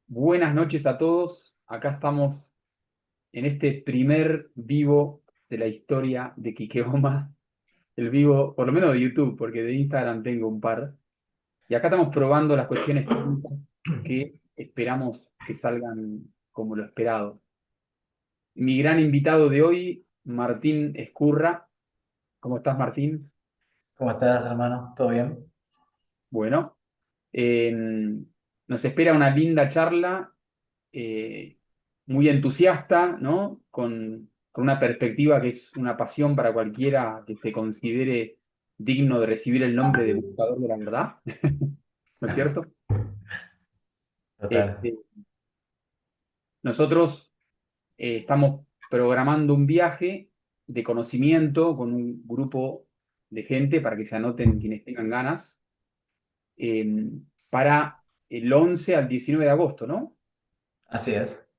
Buenas noches a todos. Acá estamos en este primer vivo de la historia de Quiqueoma. El vivo, por lo menos de YouTube, porque de Instagram tengo un par. Y acá estamos probando las cuestiones técnicas que esperamos que salgan como lo esperado. Mi gran invitado de hoy, Martín Escurra. ¿Cómo estás, Martín? ¿Cómo estás, hermano? ¿Todo bien? Bueno, eh, nos espera una linda charla eh, muy entusiasta, ¿no? Con una perspectiva que es una pasión para cualquiera que se considere digno de recibir el nombre de buscador de la verdad, ¿no es cierto? Total. Este, nosotros estamos programando un viaje de conocimiento con un grupo de gente para que se anoten quienes tengan ganas, eh, para el 11 al 19 de agosto, ¿no? Así es.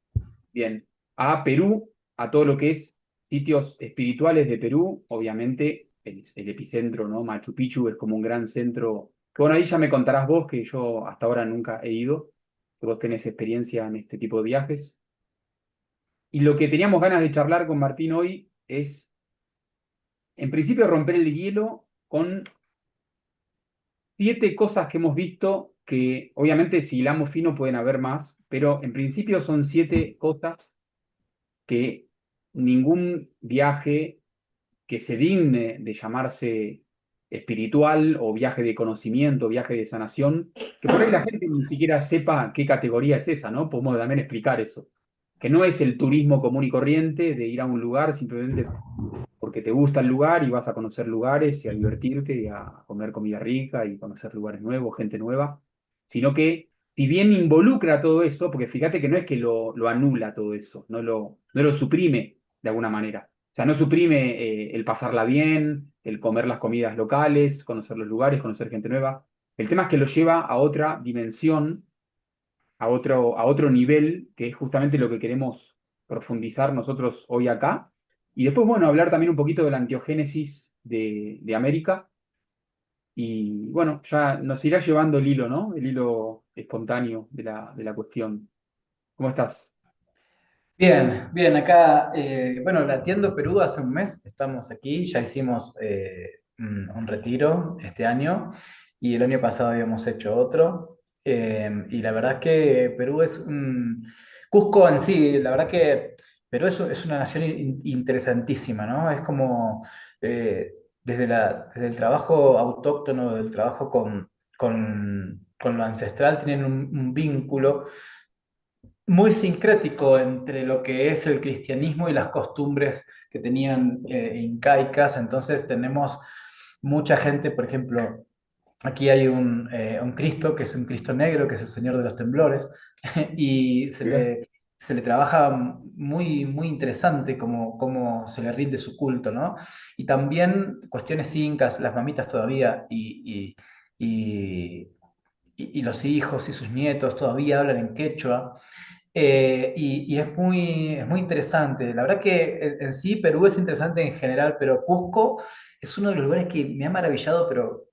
Bien, a Perú, a todo lo que es sitios espirituales de Perú, obviamente el epicentro, ¿no? Machu Picchu es como un gran centro, que bueno, ahí ya me contarás vos, que yo hasta ahora nunca he ido, que vos tenés experiencia en este tipo de viajes. Y lo que teníamos ganas de charlar con Martín hoy es, en principio, romper el hielo con 7 cosas que hemos visto, que obviamente si hilamos fino pueden haber más, pero en principio son 7 cosas que ningún viaje que se digne de llamarse espiritual o viaje de conocimiento, viaje de sanación, que por ahí la gente ni siquiera sepa qué categoría es esa, ¿no? Podemos también explicar eso. Que no es el turismo común y corriente de ir a un lugar simplemente porque te gusta el lugar y vas a conocer lugares y a divertirte y a comer comida rica y conocer lugares nuevos, gente nueva, sino que si bien involucra todo eso, porque fíjate que no es que lo anula todo eso, no lo suprime de alguna manera. O sea, no suprime el pasarla bien, el comer las comidas locales, conocer los lugares, conocer gente nueva. El tema es que lo lleva a otra dimensión, a otro nivel, que es justamente lo que queremos profundizar nosotros hoy acá. Y después, bueno, hablar también un poquito de la antiogénesis de América. Y bueno, ya nos irá llevando el hilo, ¿no? El hilo espontáneo de la cuestión. ¿Cómo estás? Bien, bien, acá, bueno, latiendo Perú hace un mes, estamos aquí, ya hicimos un retiro este año y el año pasado habíamos hecho otro. Y la verdad es que Perú es un... Cusco en sí, la verdad que Perú es una nación interesantísima, ¿no? Es como eh, desde el trabajo autóctono, del trabajo con lo ancestral, tienen un vínculo muy sincrético entre lo que es el cristianismo y las costumbres que tenían incaicas. Entonces tenemos mucha gente, por ejemplo, aquí hay un Cristo que es un Cristo negro, que es el Señor de los Temblores, y Bien. se le trabaja muy, muy interesante cómo se le rinde su culto, ¿no? Y también cuestiones incas, las mamitas todavía, y, y los hijos y sus nietos todavía hablan en quechua. Y es muy interesante. La verdad que en sí Perú es interesante en general, pero Cusco es uno de los lugares que me ha maravillado, pero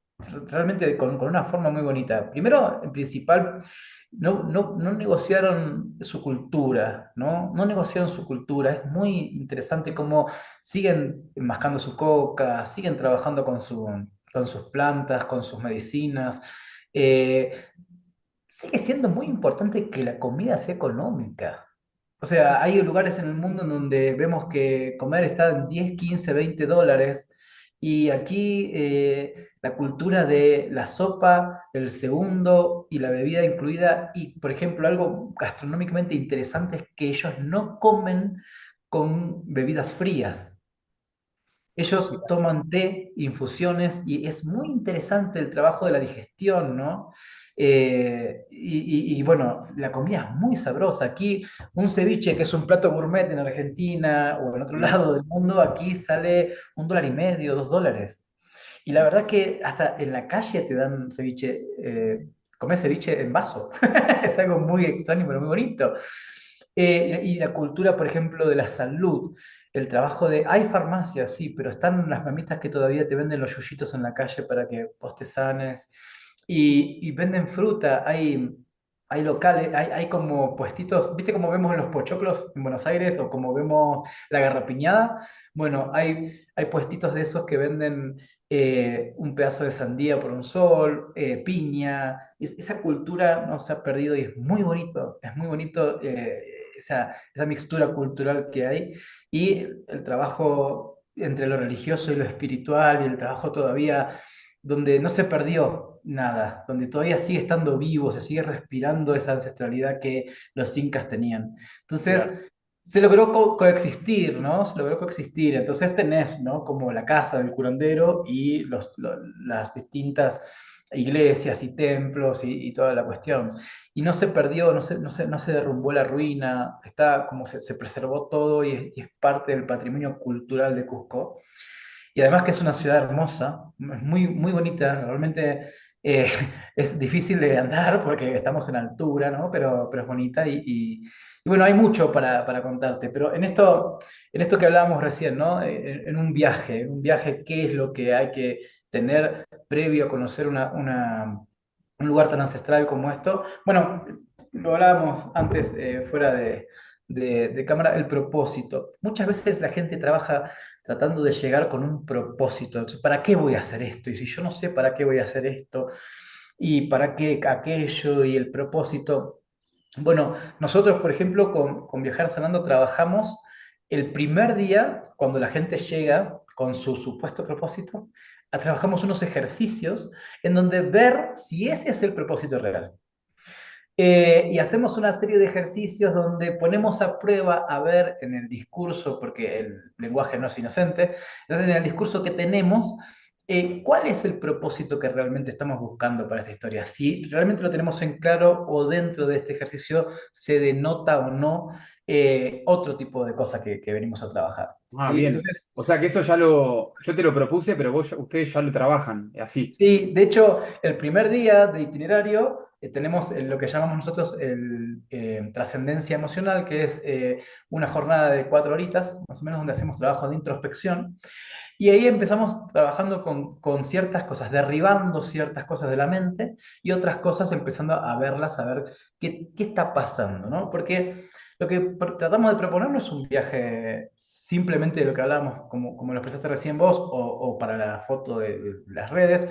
realmente con una forma muy bonita. Primero, en principal, no negociaron su cultura, ¿no? No negociaron su cultura. Es muy interesante cómo siguen mascando su coca, siguen trabajando con sus plantas, con sus medicinas. Eh, Sigue siendo muy importante que la comida sea económica. O sea, hay lugares en el mundo en donde vemos que comer está en 10, 15, $20 y aquí la cultura de la sopa, el segundo y la bebida incluida y, por ejemplo, algo gastronómicamente interesante es que ellos no comen con bebidas frías. Ellos toman té, infusiones, y es muy interesante el trabajo de la digestión, ¿no? Y bueno, la comida es muy sabrosa. Aquí un ceviche, que es un plato gourmet en Argentina o en otro Sí. lado del mundo, aquí sale $1.50, $2. Y la verdad que hasta en la calle te dan ceviche, comer ceviche en vaso. Es algo muy extraño, pero muy bonito. Y la cultura, por ejemplo, de la salud, el trabajo de... Hay farmacias, sí, pero están las mamitas que todavía te venden los yuyitos en la calle para que vos te sanes. Y venden fruta. hay locales, hay como puestitos, ¿viste cómo vemos los pochoclos en Buenos Aires o como vemos la garrapiñada? Bueno, hay puestitos de esos que venden un pedazo de sandía por un sol, piña. Esa cultura no se ha perdido y es muy bonito esa mixtura cultural que hay y el trabajo entre lo religioso y lo espiritual y el trabajo todavía donde no se perdió nada, donde todavía sigue estando vivo, se sigue respirando esa ancestralidad que los incas tenían. Claro. Entonces, se logró coexistir, ¿no? Se logró coexistir. Entonces tenés, ¿no? Como la casa del curandero y las distintas iglesias y templos y toda la cuestión. Y no se perdió, no se derrumbó la ruina, está como se preservó todo y es parte del patrimonio cultural de Cusco. Y además que es una ciudad hermosa, es muy bonita, realmente eh, es difícil de andar porque estamos en altura, ¿no? Pero es bonita y bueno, hay mucho para contarte, pero en esto que hablábamos recién, ¿no? En un viaje, ¿qué es lo que hay que tener previo a conocer un lugar tan ancestral como esto? Bueno, lo hablábamos antes fuera de cámara, el propósito. Muchas veces la gente trabaja tratando de llegar con un propósito. Entonces, ¿para qué voy a hacer esto? Y si yo no sé para qué voy a hacer esto, y para qué aquello, y el propósito. Bueno, nosotros, por ejemplo, con Viajar Sanando trabajamos el primer día, cuando la gente llega con su supuesto propósito, trabajamos unos ejercicios en donde ver si ese es el propósito real. Y hacemos una serie de ejercicios donde ponemos a prueba a ver en el discurso, porque el lenguaje no es inocente, entonces en el discurso que tenemos, cuál es el propósito que realmente estamos buscando para esta historia. Si realmente lo tenemos en claro o dentro de este ejercicio se denota o no otro tipo de cosas que venimos a trabajar. Ah, ¿Sí? bien. Entonces, O sea que eso yo te lo propuse, pero ustedes ya lo trabajan así. sí, de hecho, el primer día de itinerario tenemos lo que llamamos nosotros el trascendencia emocional, que es una jornada de 4 horitas, más o menos, donde hacemos trabajo de introspección. Y ahí empezamos trabajando con ciertas cosas, derribando ciertas cosas de la mente y otras cosas empezando a verlas, a ver qué está pasando, ¿no? Porque lo que tratamos de proponer no es un viaje simplemente de lo que hablábamos, como lo expresaste recién vos, o para la foto de las redes,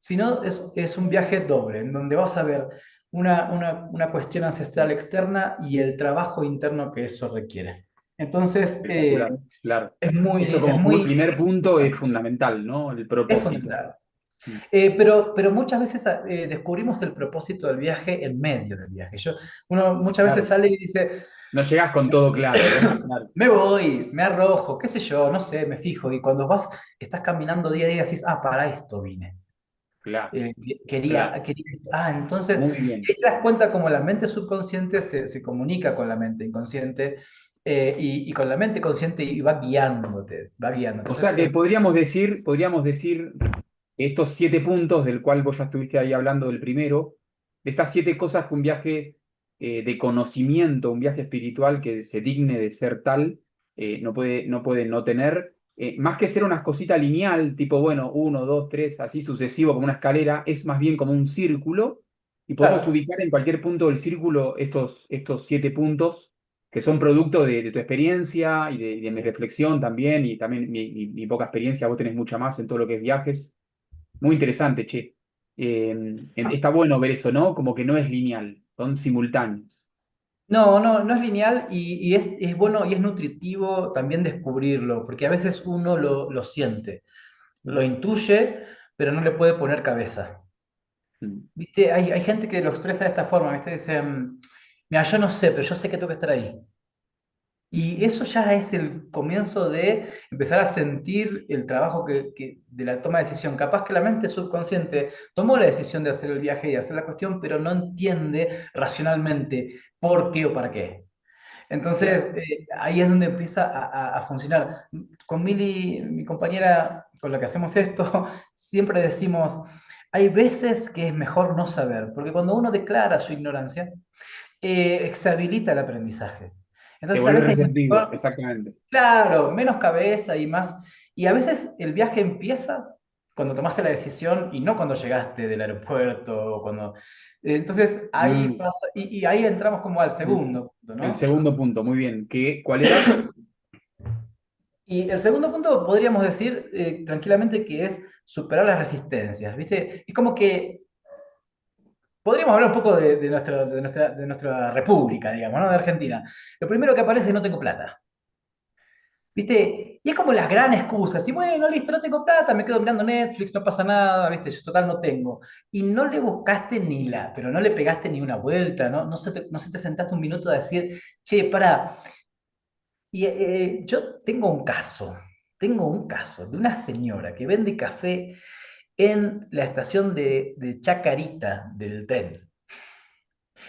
sino es un viaje doble, en donde vas a ver una cuestión ancestral externa y el trabajo interno que eso requiere. Entonces, Espectacular, claro. Eso es como muy primer punto es interesante, fundamental, ¿no? El es propósito. fundamental. Mm. Pero muchas veces descubrimos el propósito del viaje en medio del viaje. Uno muchas veces Claro. sale y dice, No llegás con todo claro, ¿no? Claro, me voy, me arrojo, qué sé yo, no sé, me fijo. Y cuando estás caminando día a día, decís, ah, para esto vine. claro, claro. Quería esto. Ah, entonces, Muy ahí bien. te das cuenta cómo la mente subconsciente se comunica con la mente inconsciente y con la mente consciente y va guiándote, va guiando. O Entonces, sea que podríamos decir que estos 7 puntos, del cual vos ya estuviste ahí hablando del primero, de estas 7 cosas que un viaje de conocimiento, un viaje espiritual que se digne de ser tal, no puede no tener, más que ser una cosita lineal, tipo, bueno, uno, dos, tres, así sucesivo, como una escalera, es más bien como un círculo, y podemos claro. ubicar en cualquier punto del círculo estos 7 puntos que son producto de tu experiencia y de mi reflexión también, y también mi poca experiencia, vos tenés mucha más en todo lo que es viajes. Muy interesante, che. Está bueno ver eso, ¿no? Como que no es lineal, son simultáneos. No es lineal y es bueno y es nutritivo también descubrirlo, porque a veces uno lo siente, lo intuye, pero no le puede poner cabeza. Mm. ¿Viste? Hay gente que lo expresa de esta forma, ¿viste? Dice, mira, yo no sé, pero yo sé que tengo que estar ahí. Y eso ya es el comienzo de empezar a sentir el trabajo de la toma de decisión. Capaz que la mente subconsciente tomó la decisión de hacer el viaje y hacer la cuestión, pero no entiende racionalmente por qué o para qué. Entonces, Claro. ahí es donde empieza a funcionar. Con Mili, mi compañera con la que hacemos esto, siempre decimos, hay veces que es mejor no saber, porque cuando uno declara su ignorancia, exhabilita el aprendizaje. Te Entonces, a vuelves veces es receptivo, mejor, exactamente. claro, menos cabeza y más. Y a veces el viaje empieza cuando tomaste la decisión y no cuando llegaste del aeropuerto, o cuando... Entonces ahí Mm, pasa, y ahí entramos como al mm. segundo punto, El ¿no? segundo punto, muy bien. ¿Cuál era? Y el segundo punto podríamos decir tranquilamente que es superar las resistencias, ¿viste? Es como que podríamos hablar un poco de nuestra república, digamos, ¿no? De Argentina. Lo primero que aparece es no tengo plata. ¿Viste? Y es como las gran excusas. Y bueno, listo, no tengo plata, me quedo mirando Netflix, no pasa nada, ¿viste? Yo total no tengo. Y no le buscaste pero no le pegaste ni una vuelta, ¿no? No se te sentaste un minuto a decir, che, pará. Y yo tengo un caso de una señora que vende café en la estación de Chacarita del tren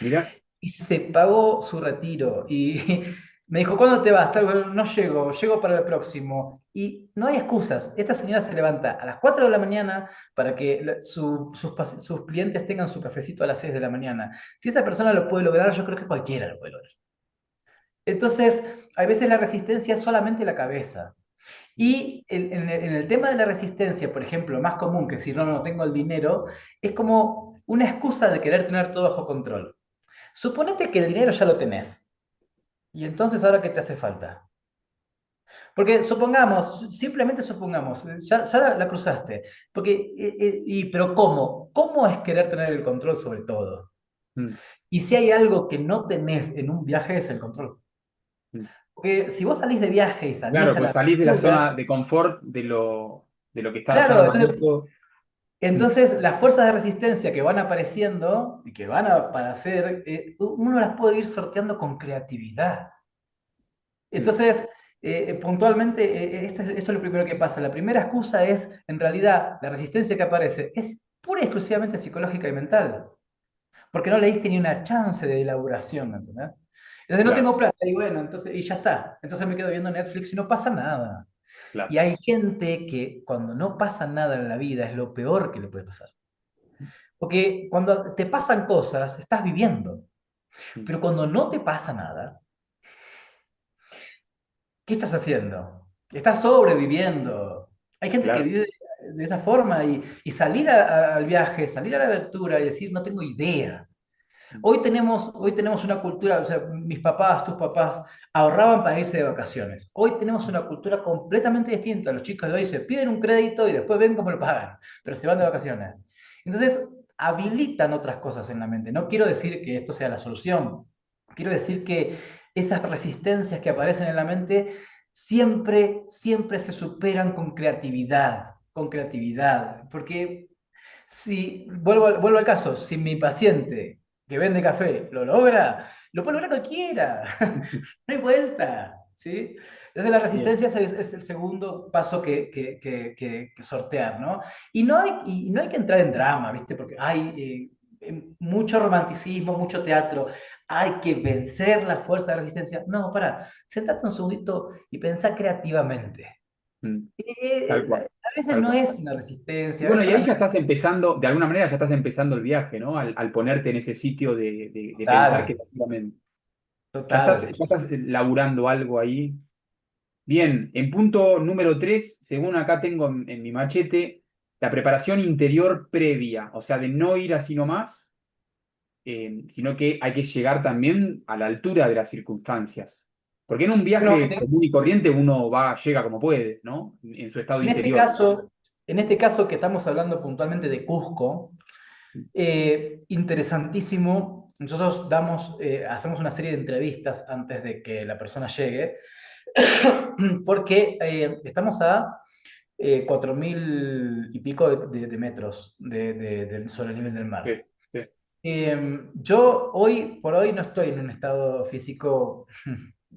Mira, y se pagó su retiro y me dijo, ¿cuándo te vas? No llego, llego para el próximo. Y no hay excusas. Esta señora se levanta a las 4 de la mañana para que sus clientes tengan su cafecito a las 6 de la mañana. Si esa persona lo puede lograr, yo creo que cualquiera lo puede lograr. Entonces, a veces la resistencia es solamente la cabeza. Y en el tema de la resistencia, por ejemplo, más común que si no, no tengo el dinero, es como una excusa de querer tener todo bajo control. Suponete que el dinero ya lo tenés. Y entonces, ¿ahora qué te hace falta? Porque supongamos, simplemente supongamos, ya la cruzaste. Porque, pero ¿cómo? ¿Cómo es querer tener el control sobre todo? mm, Y si hay algo que no tenés en un viaje es el control. mm. Porque si vos salís de viaje y salís Claro, a la pues salís de la aventura, zona de confort de lo que está ya claro, entonces normalito. Mm, entonces, las fuerzas de resistencia que van apareciendo y que van a aparecer, uno las puede ir sorteando con creatividad. mm, Entonces, puntualmente, esto es lo primero que pasa. La primera excusa es, en realidad, la resistencia que aparece es pura y exclusivamente psicológica y mental, porque no le diste ni una chance de elaboración, ¿entendés? Entonces, no claro, tengo plata, y bueno, entonces, y ya está. Entonces me quedo viendo Netflix y no pasa nada. claro. Y hay gente que cuando no pasa nada en la vida es lo peor que le puede pasar. Porque cuando te pasan cosas, estás viviendo. Mm, Pero cuando no te pasa nada, ¿qué estás haciendo? Estás sobreviviendo. Hay gente que claro. vive de esa forma y salir al viaje, salir a la aventura y decir, no tengo idea. Mm, Hoy tenemos una cultura, o sea, mis papás, tus papás, ahorraban para irse de vacaciones. Hoy tenemos una cultura completamente distinta. Los chicos de hoy se piden un crédito y después ven cómo lo pagan, pero se van de vacaciones. Entonces, habilitan otras cosas en la mente. No quiero decir que esto sea la solución. Quiero decir que esas resistencias que aparecen en la mente siempre se superan con creatividad, con creatividad. Porque si, vuelvo al caso, si mi paciente que vende café lo logra, lo puede lograr cualquiera. No hay vuelta, ¿sí? Entonces la Bien. resistencia es el segundo paso que sortear, ¿no? Y no hay que entrar en drama, ¿viste? Porque hay mucho romanticismo, mucho teatro. Hay que vencer la fuerza de resistencia. No, para, sentate un segundito y pensá creativamente. Mm, tal cual, A veces tal no cual. es una Y resistencia, a bueno, veces y ahí ya solamente... estás empezando, de alguna manera ya estás empezando el viaje, ¿no? Al ponerte en ese sitio de pensar Total, creativamente. Ya total. estás laburando algo ahí. Bien, en punto número 3, según acá tengo en mi machete, la preparación interior previa, o sea, de no ir así nomás, sino que hay que llegar también a la altura de las circunstancias. Porque en un Bueno, viaje común y corriente uno va, llega como puede, ¿no? En su estado en este interior. caso, en este caso que estamos hablando puntualmente de Cusco, interesantísimo. Nosotros hacemos una serie de entrevistas antes de que la persona llegue, porque estamos a 4.000 y pico de metros sobre el nivel del Sí, mar. sí. Yo hoy por hoy no estoy en un estado físico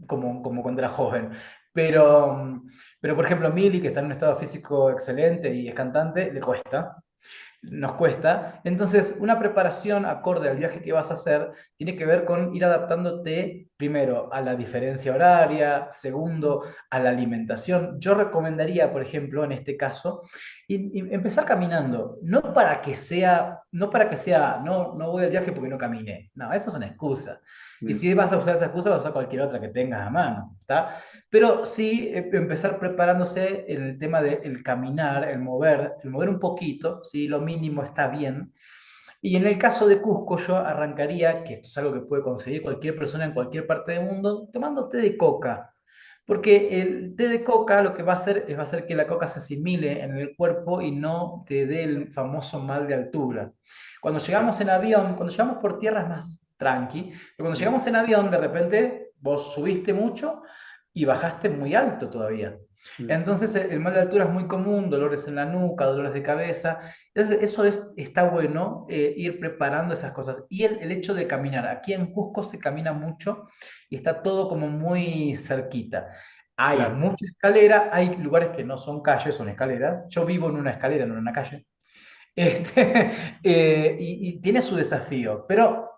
como cuando era joven, pero por ejemplo Mili, que está en un estado físico excelente y es cantante, le cuesta, nos cuesta. Entonces, una preparación acorde al viaje que vas a hacer tiene que ver con ir adaptándote primero a la diferencia horaria, segundo a la alimentación. Yo recomendaría, por ejemplo, en este caso, Y empezar caminando, no voy al viaje porque no caminé. No, eso es una excusa. Y Mm, si vas a usar esa excusa, vas a usar cualquier otra que tengas a mano, ¿está? Pero sí empezar preparándose en el tema del caminar, el mover un poquito, ¿sí? Lo mínimo está bien. Y en el caso de Cusco, yo arrancaría, que esto es algo que puede conseguir cualquier persona en cualquier parte del mundo, tomando té de coca. Porque el té de coca lo que va a hacer es va a hacer que la coca se asimile en el cuerpo y no te dé el famoso mal de altura. Cuando llegamos en avión, cuando llegamos por tierra es más tranqui, pero cuando mm, llegamos en avión, de repente vos subiste mucho y bajaste muy alto todavía. mm. Entonces el mal de altura es muy común, dolores en la nuca, dolores de cabeza. Entonces eso está bueno, ir preparando esas cosas. Y el hecho de caminar. Aquí en Cusco se camina mucho y está todo como muy cerquita. Hay Claro, mucha escalera, hay lugares que no son calles, son escaleras. Yo vivo en una escalera, no en una calle. Este, y tiene su desafío, pero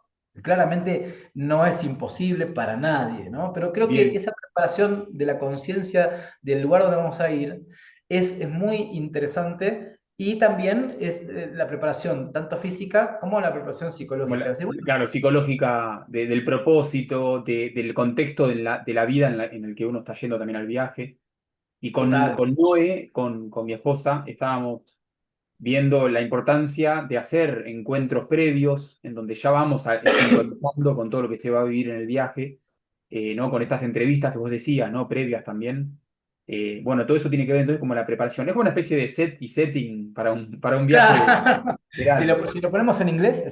claramente no es imposible para nadie, ¿no? Pero creo que bien. esa preparación de la conciencia del lugar donde vamos a ir es muy interesante y también es la preparación tanto física como la preparación Como psicológica. Es decir, bueno, claro, psicológica, del propósito, del contexto de la vida en el que uno está yendo también al viaje. Y total. con Noé, con mi esposa, estábamos viendo la importancia de hacer encuentros previos, en donde ya vamos sintonizando con todo lo que se va a vivir en el viaje, ¿no? Con estas entrevistas que vos decías, ¿no? Previas también. Bueno, todo eso tiene que ver entonces como la preparación. Es como una especie de set y setting para un viaje Claro. real. Si lo ponemos en inglés,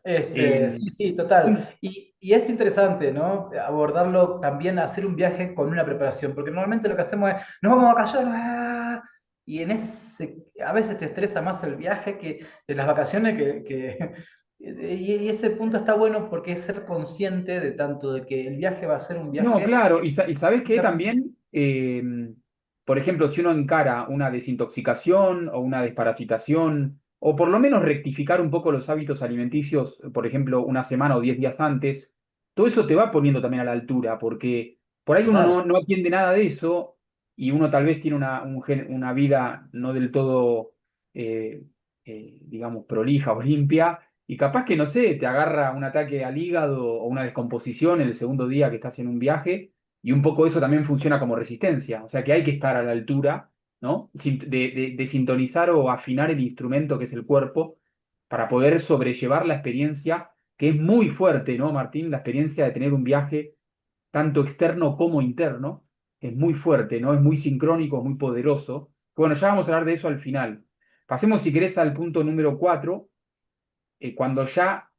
Eh, sí, sí, total. Y es interesante, ¿no? Abordarlo también, hacer un viaje con una preparación, porque normalmente lo que hacemos es, nos vamos a vacaciones, y a veces te estresa más el viaje que las vacaciones y ese punto está bueno porque es ser consciente de tanto de que el viaje va a ser un No, viaje. claro, y sabes que también, por ejemplo, si uno encara una desintoxicación o una desparasitación, o por lo menos rectificar un poco los hábitos alimenticios, por ejemplo, una semana o 10 días antes, todo eso te va poniendo también a la altura, porque por ahí uno Total. no atiende nada de eso y uno tal vez tiene una vida no del todo, eh, digamos, prolija o limpia y capaz que, no sé, te agarra un ataque al hígado o una descomposición el segundo día que estás en un viaje, y un poco eso también funciona como resistencia. O sea que hay que estar a la altura, ¿no? De sintonizar o afinar el instrumento que es el cuerpo para poder sobrellevar la experiencia, que es muy fuerte, ¿no, Martín? La experiencia de tener un viaje tanto externo como interno es muy fuerte, ¿no? Es muy sincrónico, muy poderoso. Bueno, ya vamos a hablar de eso al final. Pasemos, si querés, al punto número 4, cuando ya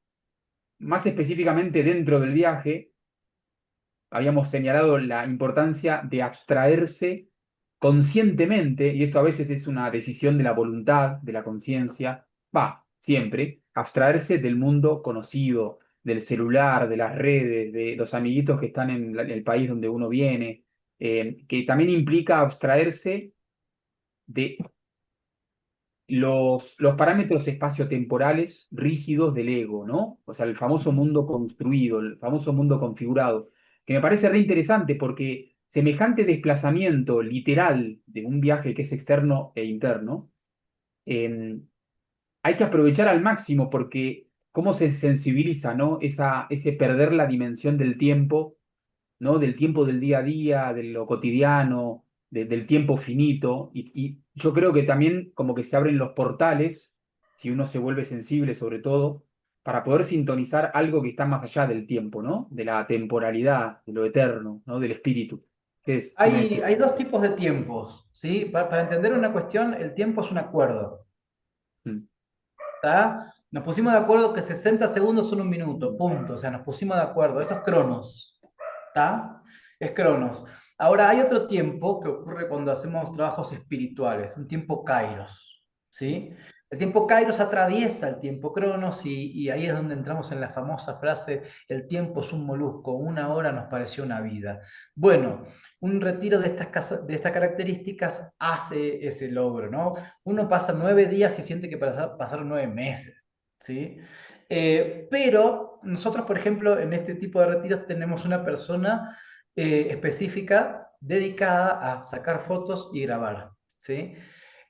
más específicamente dentro del viaje, habíamos señalado la importancia de abstraerse conscientemente, y esto a veces es una decisión de la voluntad, de la conciencia, va, siempre, abstraerse del mundo conocido, del celular, de las redes, de los amiguitos que están en el país donde uno viene, que también implica abstraerse de los parámetros espaciotemporales rígidos del ego, ¿no? O sea, el famoso mundo construido, el famoso mundo configurado, que me parece re interesante porque semejante desplazamiento literal de un viaje que es externo e interno, eh, hay que aprovechar al máximo porque cómo se sensibiliza, ¿no? Ese perder la dimensión del tiempo, ¿no? Del tiempo del día a día, de lo cotidiano, del tiempo finito. Y yo creo que también como que se abren los portales, si uno se vuelve sensible sobre todo, para poder sintonizar algo que está más allá del tiempo, ¿no? De la temporalidad, de lo eterno, ¿no? Del espíritu. ¿Qué me decís? Hay dos tipos de tiempos, ¿sí? Para entender una cuestión, el tiempo es un acuerdo. Mm. ¿Está? Nos pusimos de acuerdo que 60 segundos son un minuto, punto. O sea, nos pusimos de acuerdo. Eso es Cronos. ¿Está? Es Cronos. Ahora, hay otro tiempo que ocurre cuando hacemos trabajos espirituales, un tiempo Kairos. ¿Sí? El tiempo Kairos atraviesa el tiempo Cronos y ahí es donde entramos en la famosa frase, el tiempo es un molusco, una hora nos pareció una vida. Bueno, un retiro de estas características hace ese logro, ¿no? Uno pasa 9 días y siente que pasaron 9 meses, ¿sí? Pero nosotros, por ejemplo, en este tipo de retiros tenemos una persona específica dedicada a sacar fotos y grabar, ¿sí?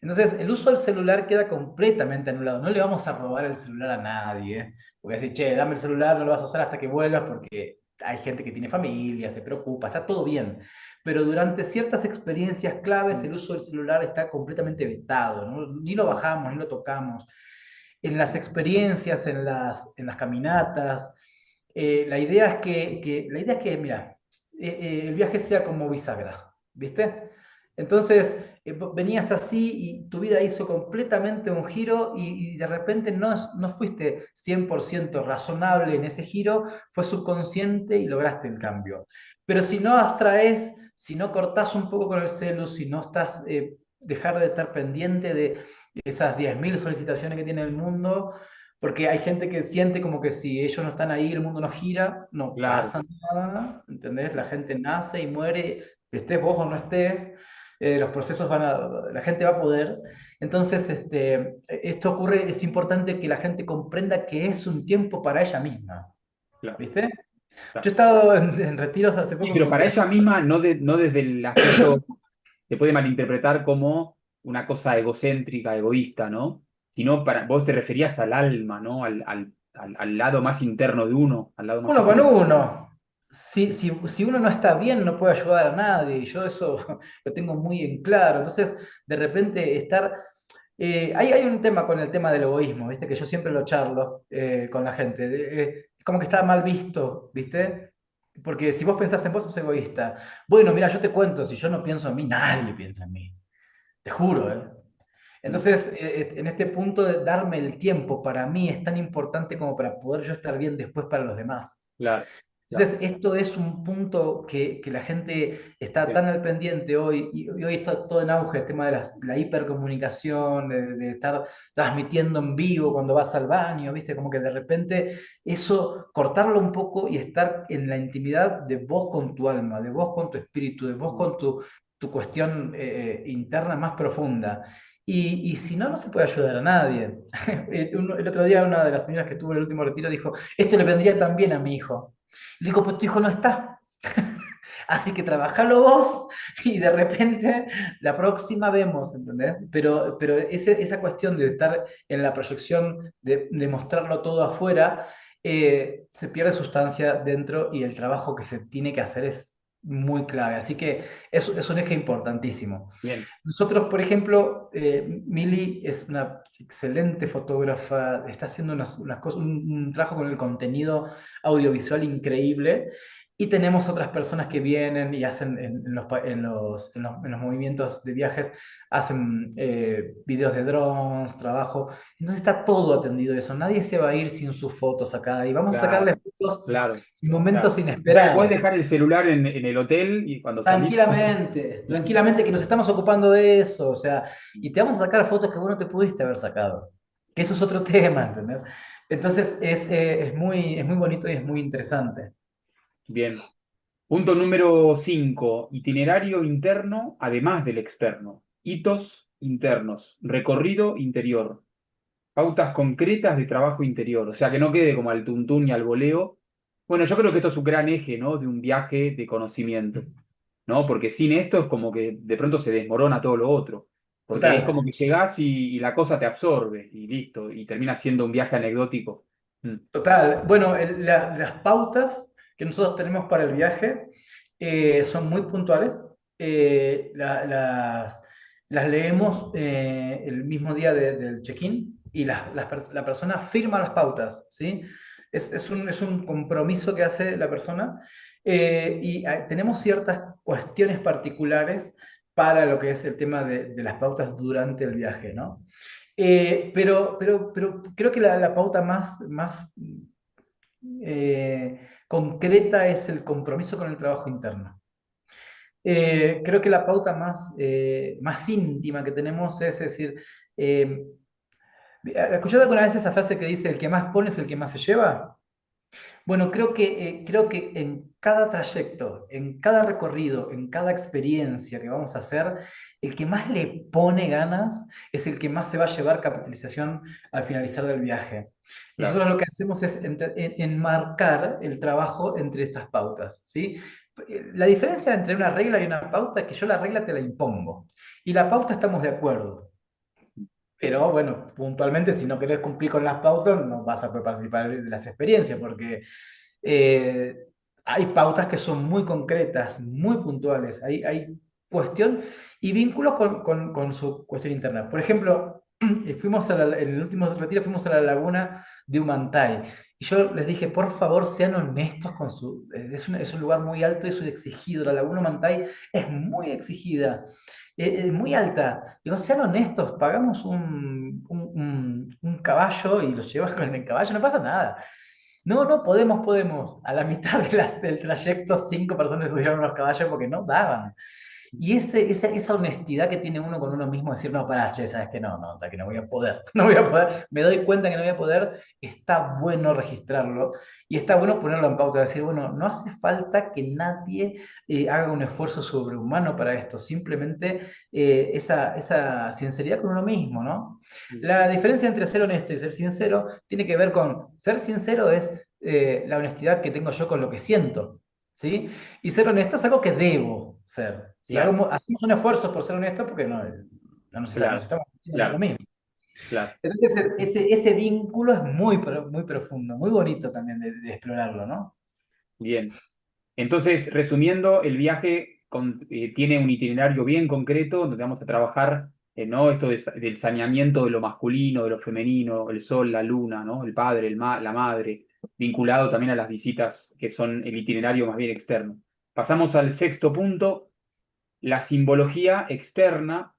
Entonces, el uso del celular queda completamente anulado. No le vamos a robar el celular a nadie, ¿eh? Porque decir, che, dame el celular, no lo vas a usar hasta que vuelvas porque hay gente que tiene familia, se preocupa, está todo bien. Pero durante ciertas experiencias claves, Mm, el uso del celular está completamente vetado, ¿no? Ni lo bajamos, ni lo tocamos. En las experiencias, en las caminatas, la idea es que, mira, el viaje sea como bisagra, ¿viste? Entonces, venías así y tu vida hizo completamente un giro y de repente no fuiste 100% razonable en ese giro, fue subconsciente y lograste el cambio. Pero si no abstraes, si no cortás un poco con el celu, si no estás, dejar de estar pendiente de esas 10.000 solicitaciones que tiene el mundo, porque hay gente que siente como que si ellos no están ahí, el mundo no gira, no claro, pasa nada, ¿entendés? La gente nace y muere, estés vos o no estés, los procesos la gente va a poder. Entonces, esto ocurre, es importante que la gente comprenda que es un tiempo para ella misma, claro, ¿viste? Yo he claro. estado en retiros hace Sí, poco pero con para terapeutas. ella misma, no desde el aspecto, se puede malinterpretar como una cosa egocéntrica, egoísta, ¿no? Sino para, vos te referías al alma, ¿no? Al lado más interno de uno, al lado más Uno con espiritual. uno. Si uno no está bien, no puede ayudar a nadie. Y yo eso lo tengo muy en claro. Entonces, de repente, hay un tema con el tema del egoísmo, ¿viste? Que yo siempre lo charlo con la gente. Es como que está mal visto, ¿viste? Porque si vos pensás en vos, sos egoísta. Bueno, mira, yo te cuento, si yo no pienso en mí, nadie piensa en mí. Te juro, ¿eh? Mm, Entonces, en este punto de darme el tiempo para mí es tan importante como para poder yo estar bien después para los demás. claro, claro. Entonces, esto es un punto que la gente está Sí, tan al pendiente hoy, y hoy está todo en auge el tema de la hipercomunicación, de estar transmitiendo en vivo cuando vas al baño, ¿viste? Como que de repente eso, cortarlo un poco y estar en la intimidad de vos con tu alma, de vos con tu espíritu, de vos mm, con tu cuestión interna más profunda. Y si no, no se puede ayudar a nadie. El otro día una de las señoras que estuvo en el último retiro dijo, esto le vendría también a mi hijo. Le digo, pues tu hijo no está. Así que trabajalo vos y de repente la próxima vemos, ¿entendés? Pero esa cuestión de estar en la proyección, de mostrarlo todo afuera, se pierde sustancia dentro y el trabajo que se tiene que hacer es muy clave. Así que es un eje importantísimo. bien, Nosotros, por ejemplo, Mili es una excelente fotógrafa, está haciendo unas cosas, un trabajo con el contenido audiovisual increíble. Y tenemos otras personas que vienen y hacen en los movimientos de viajes, hacen videos de drones, trabajo. Entonces está todo atendido eso. Nadie se va a ir sin sus fotos acá. Y vamos a sacarle claro, fotos claro, en momentos claro. O sea que podés inesperados. dejar el celular en el hotel y cuando salís. Tranquilamente, tranquilamente que nos estamos ocupando de eso, o sea, y te vamos a sacar fotos que vos no te pudiste haber sacado, que eso es otro tema, ¿entendés? Entonces es muy bonito y es muy interesante. Bien. Punto número 5. Itinerario interno, además del externo. Hitos internos. Recorrido interior. Pautas concretas de trabajo interior. O sea, que no quede como al tuntún y al voleo. Bueno, yo creo que esto es un gran eje, ¿no? De un viaje de conocimiento, ¿no? Porque sin esto es como que de pronto se desmorona todo lo otro. Porque ahí es como Total, que llegás y la cosa te absorbe y listo. Y termina siendo un viaje anecdótico. Mm, total. Bueno, las pautas que nosotros tenemos para el viaje son muy puntuales. Las leemos el mismo día del check-in y la persona firma las pautas, ¿sí? Es un compromiso que hace la persona y tenemos ciertas cuestiones particulares para lo que es el tema de las pautas durante el viaje, ¿no? Pero creo que la pauta más concreta es el compromiso con el trabajo interno. Creo que la pauta más íntima que tenemos es decir, eh, ¿escuchado alguna vez esa frase que dice el que más pone es el que más se lleva? Bueno, creo que en cada trayecto, en cada recorrido, en cada experiencia que vamos a hacer, el que más le pone ganas es el que más se va a llevar capitalización al finalizar del viaje. claro, Nosotros lo que hacemos es enmarcar el trabajo entre estas pautas, ¿sí? La diferencia entre una regla y una pauta es que yo la regla te la impongo y la pauta estamos de acuerdo. Pero bueno, puntualmente, si no querés cumplir con las pautas, no vas a poder participar de las experiencias, porque eh, hay pautas que son muy concretas, muy puntuales. Hay cuestión y vínculos con su cuestión interna. Por ejemplo, en el último retiro fuimos a la laguna de Humantay. Y yo les dije, por favor, sean honestos con su... Es un lugar muy alto y es exigido. La laguna Humantay es muy exigida, muy alta. Digo, sean honestos, pagamos un caballo y lo llevas con el caballo, no pasa nada. No, no, podemos. A la mitad del trayecto, 5 personas subieron los caballos porque no daban. Y esa honestidad que tiene uno con uno mismo, decir, no, pará, che, sabes que no, no, que no voy a poder, no voy a poder, me doy cuenta que no voy a poder, está bueno registrarlo y está bueno ponerlo en pauta, decir, bueno, no hace falta que nadie haga un esfuerzo sobrehumano para esto, simplemente esa sinceridad con uno mismo, ¿no? La diferencia entre ser honesto y ser sincero tiene que ver con, ser sincero es la honestidad que tengo yo con lo que siento, ¿sí? Y ser honesto es algo que debo ser. Si Claro, hacemos un esfuerzo por ser honesto, porque no nos claro, estamos haciendo nosotros claro, mismos. claro. Entonces, ese vínculo es muy, muy profundo, muy bonito también de explorarlo, ¿no? Bien. Entonces, resumiendo, el viaje tiene un itinerario bien concreto donde vamos a trabajar, ¿no? Esto del saneamiento de lo masculino, de lo femenino, el sol, la luna, ¿no? El padre, la madre, vinculado también a las visitas que son el itinerario más bien externo. Pasamos al sexto punto, la simbología externa,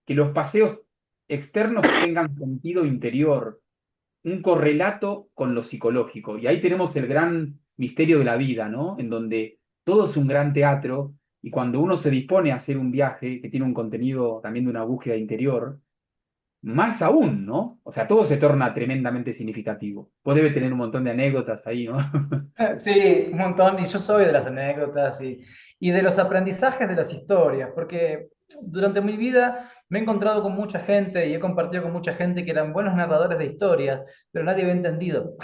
que los paseos externos tengan sentido interior, un correlato con lo psicológico. Y ahí tenemos el gran misterio de la vida, ¿no? En donde todo es un gran teatro y cuando uno se dispone a hacer un viaje que tiene un contenido también de una búsqueda interior, más aún, ¿no? O sea, todo se torna tremendamente significativo. Vos debe tener un montón de anécdotas ahí, ¿no? Sí, un montón. Y yo soy de las anécdotas y de los aprendizajes de las historias, porque durante mi vida me he encontrado con mucha gente y he compartido con mucha gente que eran buenos narradores de historias, pero nadie había entendido.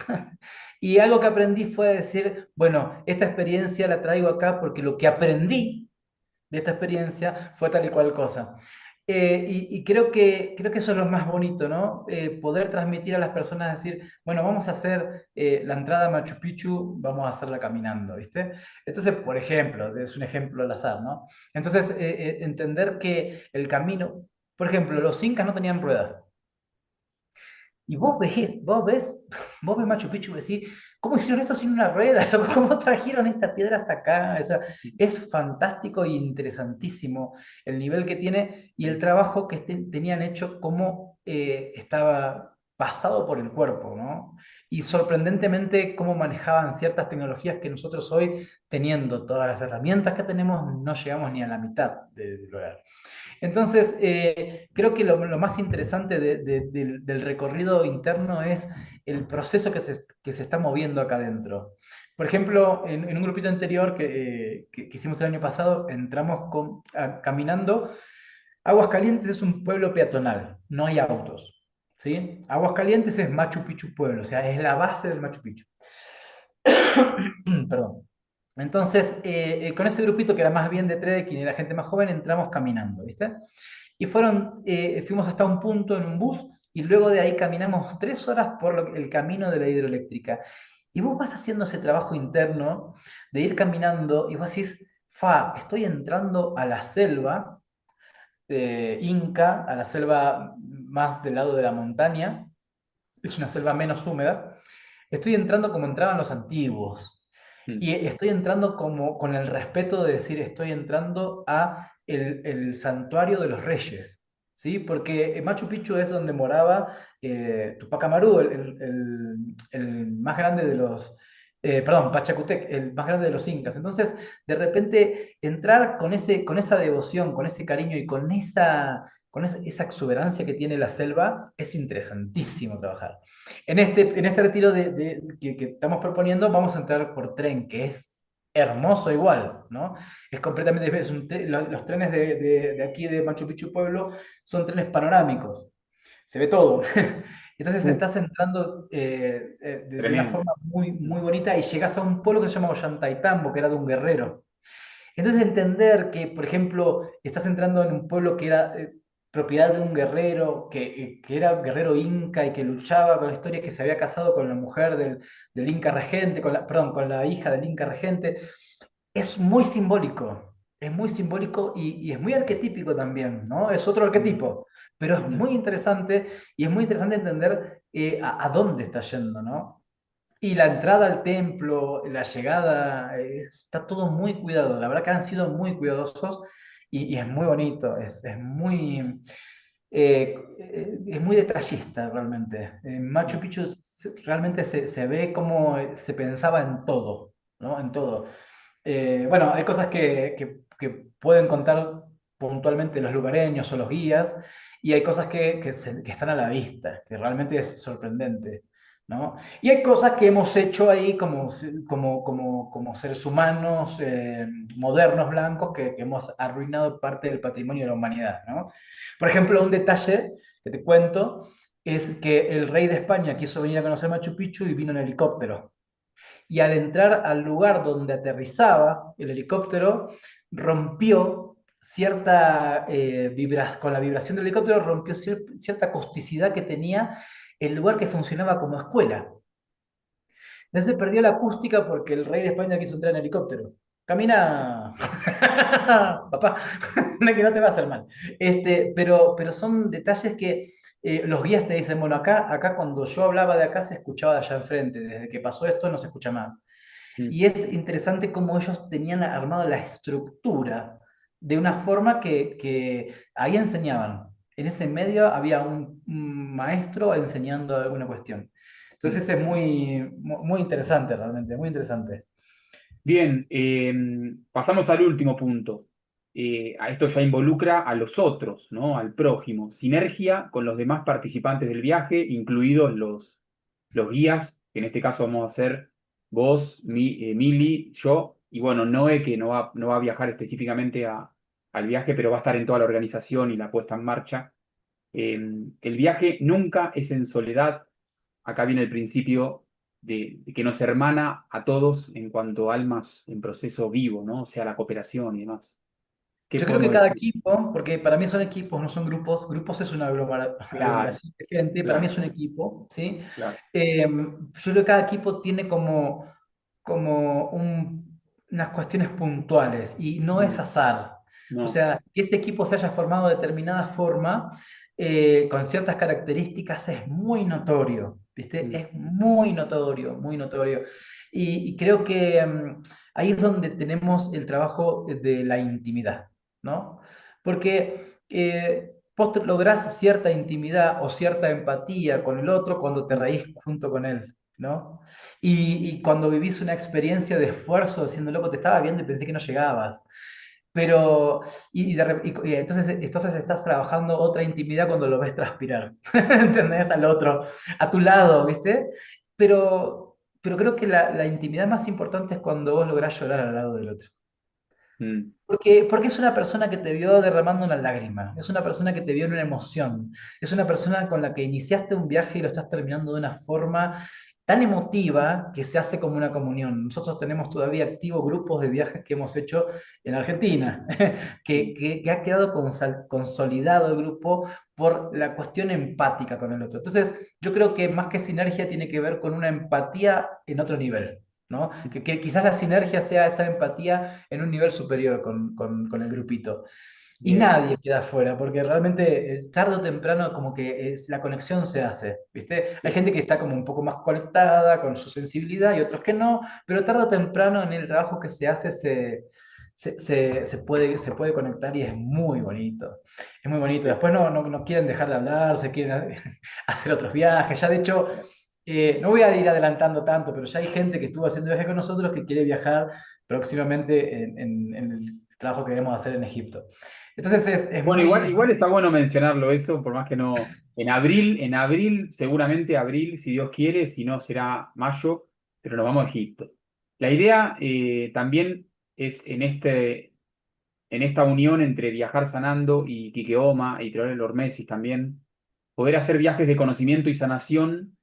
Y algo que aprendí fue decir, bueno, esta experiencia la traigo acá porque lo que aprendí de esta experiencia fue tal y cual cosa. Y creo que eso es lo más bonito, ¿no? Poder transmitir a las personas, decir, bueno, vamos a hacer la entrada a Machu Picchu, vamos a hacerla caminando, ¿viste? Entonces, por ejemplo, es un ejemplo al azar, ¿no? Entonces, entender que el camino, por ejemplo, los incas no tenían ruedas. Y vos ves Machu Picchu y decís, ¿cómo hicieron esto sin una rueda? ¿Cómo trajeron esta piedra hasta acá? O sea, es fantástico e interesantísimo el nivel que tiene y el trabajo que tenían hecho, cómo estaba pasado por el cuerpo, ¿no? Y sorprendentemente cómo manejaban ciertas tecnologías que nosotros hoy, teniendo todas las herramientas que tenemos, no llegamos ni a la mitad de lograr. Entonces, creo que lo más interesante del recorrido interno es el proceso que se está moviendo acá adentro. Por ejemplo, en un grupito anterior que hicimos el año pasado, entramos caminando. Aguascalientes es un pueblo peatonal, no hay autos. ¿Sí? Aguascalientes es Machu Picchu pueblo, o sea, es la base del Machu Picchu. Perdón. Entonces, con ese grupito que era más bien de trekking y la gente más joven, entramos caminando, ¿viste? Y fuimos hasta un punto en un bus y luego de ahí caminamos 3 horas por el camino de la hidroeléctrica. Y vos vas haciendo ese trabajo interno de ir caminando y vos decís, estoy entrando a la selva inca, a la selva más del lado de la montaña, es una selva menos húmeda, estoy entrando como entraban los antiguos. Mm. Y estoy entrando como con el respeto de decir, estoy entrando a el santuario de los reyes, ¿sí? Porque Machu Picchu es donde moraba Tupac Amaru, el más grande de los, perdón, Pachacutec, el más grande de los incas. Entonces, de repente, entrar con esa devoción, con ese cariño y esa exuberancia que tiene la selva, es interesantísimo trabajar. En este retiro que estamos proponiendo, vamos a entrar por tren, que es hermoso igual, ¿no? Es completamente diferente. Los trenes de aquí de Machu Picchu Pueblo son trenes panorámicos, se ve todo. Entonces Uh, estás entrando de una tremendo. forma muy, Mm. muy bonita y llegas a un pueblo que se llama Ollantaytambo, que era de un guerrero. Entonces entender que, por ejemplo, estás entrando en un pueblo que era propiedad de un guerrero que era un guerrero inca y que luchaba con la historia, que se había casado con la mujer del inca regente, perdón, con la hija del inca regente. Es muy simbólico y es muy arquetípico también, ¿no? Es otro Mm, arquetipo, pero es mm, muy interesante y es muy interesante entender a dónde está yendo, ¿no? Y la entrada al templo, la llegada, está todo muy cuidado. La verdad que han sido muy cuidadosos y es muy bonito, es muy detallista realmente. En Machu mm, Picchu realmente se ve como se pensaba en todo, ¿no? En todo. Bueno, hay cosas que pueden contar puntualmente los lugareños o los guías, y hay cosas que están a la vista, que realmente es sorprendente, ¿no? Y hay cosas que hemos hecho ahí como seres humanos modernos, blancos, que hemos arruinado parte del patrimonio de la humanidad, ¿no? Por ejemplo, un detalle que te cuento es que el rey de España quiso venir a conocer Machu Picchu y vino en helicóptero. Y al entrar al lugar donde aterrizaba el helicóptero, rompió con la vibración del helicóptero, rompió cierta acusticidad que tenía el lugar que funcionaba como escuela. Entonces perdió la acústica porque el rey de España quiso entrar en helicóptero. Camina, papá, que no te va a hacer mal. Pero son detalles que los guías te dicen, bueno, acá cuando yo hablaba de acá se escuchaba de allá enfrente, desde que pasó esto no se escucha más. mm. Y es interesante cómo ellos tenían armado la estructura de una forma que ahí enseñaban. En ese medio había un maestro enseñando alguna cuestión. Mm. Entonces es muy interesante realmente, muy interesante. Bien, pasamos al último punto. A esto ya involucra a los otros, ¿no? Al prójimo. Sinergia con los demás participantes del viaje, incluidos los guías, que en este caso vamos a ser vos, Mili, yo, y bueno, Noé, que no va a viajar específicamente al viaje, pero va a estar en toda la organización y la puesta en marcha. El viaje nunca es en soledad. Acá viene el principio de que nos hermana a todos en cuanto a almas en proceso vivo, ¿no? O sea, la cooperación y demás. ¿Qué Yo creo que podemos cada decir? equipo, porque para mí son equipos, no son grupos, grupos es una Claro, aglomeración de gente, para mí claro, es un equipo, ¿sí? claro. Yo creo que cada equipo tiene unas cuestiones puntuales y no es Mm, azar. O no. sea, que ese equipo se haya formado de determinada forma, con ciertas características, es muy notorio, ¿viste? Mm, Es muy notorio, muy notorio. Y creo que ahí es donde tenemos el trabajo de la intimidad, ¿no? Porque vos lográs cierta intimidad o cierta empatía con el otro cuando te mm, reís junto con él, ¿no? Y cuando vivís una experiencia de esfuerzo, diciendo, loco, te estaba viendo y pensé que no llegabas. Pero, y entonces estás trabajando otra intimidad cuando lo ves transpirar, ¿entendés? Al otro, a tu lado, ¿viste? Pero creo que la intimidad más importante es cuando vos lográs llorar al lado del otro. mm. Porque es una persona que te vio derramando una lágrima, es una persona que te vio en una emoción, es una persona con la que iniciaste un viaje y lo estás terminando de una forma tan emotiva que se hace como una comunión. Nosotros tenemos todavía activos grupos de viajes que hemos hecho en Argentina, Mm. que ha quedado consolidado el grupo por la cuestión empática con el otro. Entonces, yo creo que más que sinergia tiene que ver con una empatía en otro nivel. ¿No? Que quizás la sinergia sea esa empatía en un nivel superior con el grupito. Y Bien. nadie queda afuera, porque realmente tarde o temprano como que la conexión se hace, ¿viste? Hay Sí. gente que está como un poco más conectada con su sensibilidad y otros que no, pero tarde o temprano en el trabajo que se hace se puede conectar y es muy bonito. Es muy bonito. Sí. Después no quieren dejar de hablar, se quieren hacer otros viajes. Ya de hecho, no voy a ir adelantando tanto, pero ya hay gente que estuvo haciendo viajes con nosotros que quiere viajar próximamente en el trabajo que queremos hacer en Egipto. Entonces es Bueno, muy... igual está bueno mencionarlo eso, por más que no. En abril, seguramente abril, si Dios quiere, si no será mayo, pero nos vamos a Egipto. La idea también es en esta unión entre Viajar Sanando y Quiqueoma y Teodoro Ormesis también, poder hacer viajes de conocimiento y sanación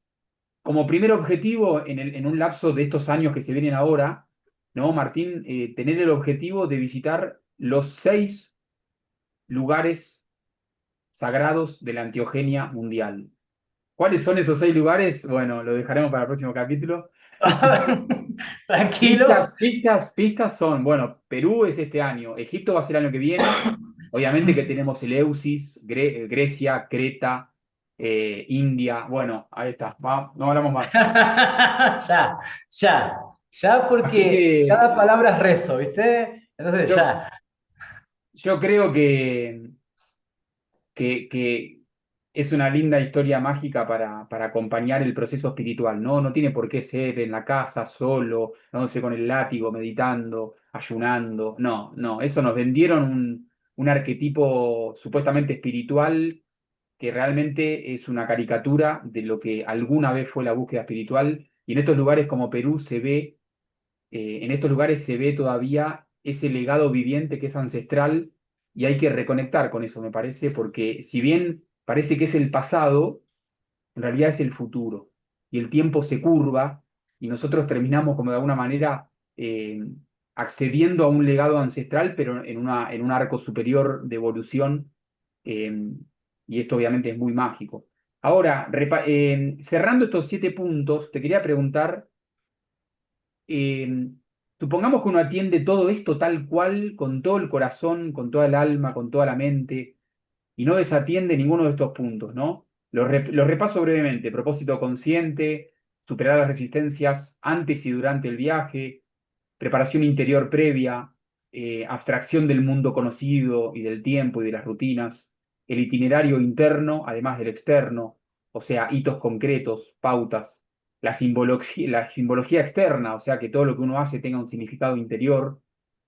como primer objetivo en un lapso de estos años que se vienen ahora, ¿no, Martín? Tener el objetivo de visitar los 6 lugares sagrados de la antiogenia mundial. ¿Cuáles son esos 6 lugares? Bueno, lo dejaremos para el próximo capítulo. Tranquilos. Pistas son, bueno, Perú es este año, Egipto va a ser el año que viene, obviamente que tenemos el Eleusis, Grecia, Creta, India, bueno, ahí está, no hablamos más. Ya, ya, ya Así porque que cada palabra es rezo, ¿viste? Entonces yo, ya. yo creo que es una linda historia mágica para acompañar el proceso espiritual, ¿no? No tiene por qué ser en la casa, solo, no sé, con el látigo, meditando, ayunando. No, no, eso nos vendieron un arquetipo supuestamente espiritual que realmente es una caricatura de lo que alguna vez fue la búsqueda espiritual. Y en estos lugares como Perú se ve en estos lugares se ve todavía ese legado viviente que es ancestral y hay que reconectar con eso, me parece, porque si bien parece que es el pasado, en realidad es el futuro. Y el tiempo se curva y nosotros terminamos como de alguna manera accediendo a un legado ancestral, pero en un arco superior de evolución. eh, y esto obviamente es muy mágico. Ahora, cerrando estos 7 puntos, te quería preguntar eh, supongamos que uno atiende todo esto tal cual, con todo el corazón, con toda el alma, con toda la mente, y no desatiende ninguno de estos puntos, ¿no? Los repaso brevemente. Propósito consciente, superar las resistencias antes y durante el viaje, preparación interior previa, abstracción del mundo conocido y del tiempo y de las rutinas, el itinerario interno, además del externo, o sea, hitos concretos, pautas, la simbología externa, o sea, que todo lo que uno hace tenga un significado interior,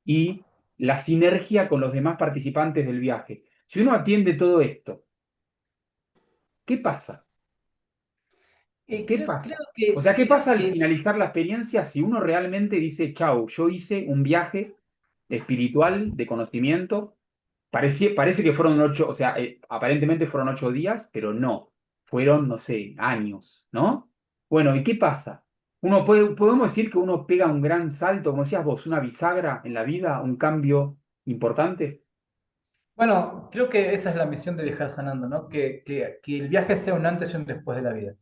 y la sinergia con los demás participantes del viaje. Si uno atiende todo esto, ¿qué pasa? ¿Qué Creo pasa? O sea, ¿qué creo pasa al que, finalizar la experiencia si uno realmente dice, chau, yo hice un viaje espiritual de conocimiento? Parece que fueron 8, o sea, aparentemente fueron 8 días, pero no, fueron, no sé, años, ¿no? Bueno, ¿y qué pasa? Podemos decir que uno pega un gran salto, como decías vos, una bisagra en la vida, un cambio importante. bueno, creo que esa es la misión de viajar sanando, ¿no? Que el viaje sea un antes y un después de la vida.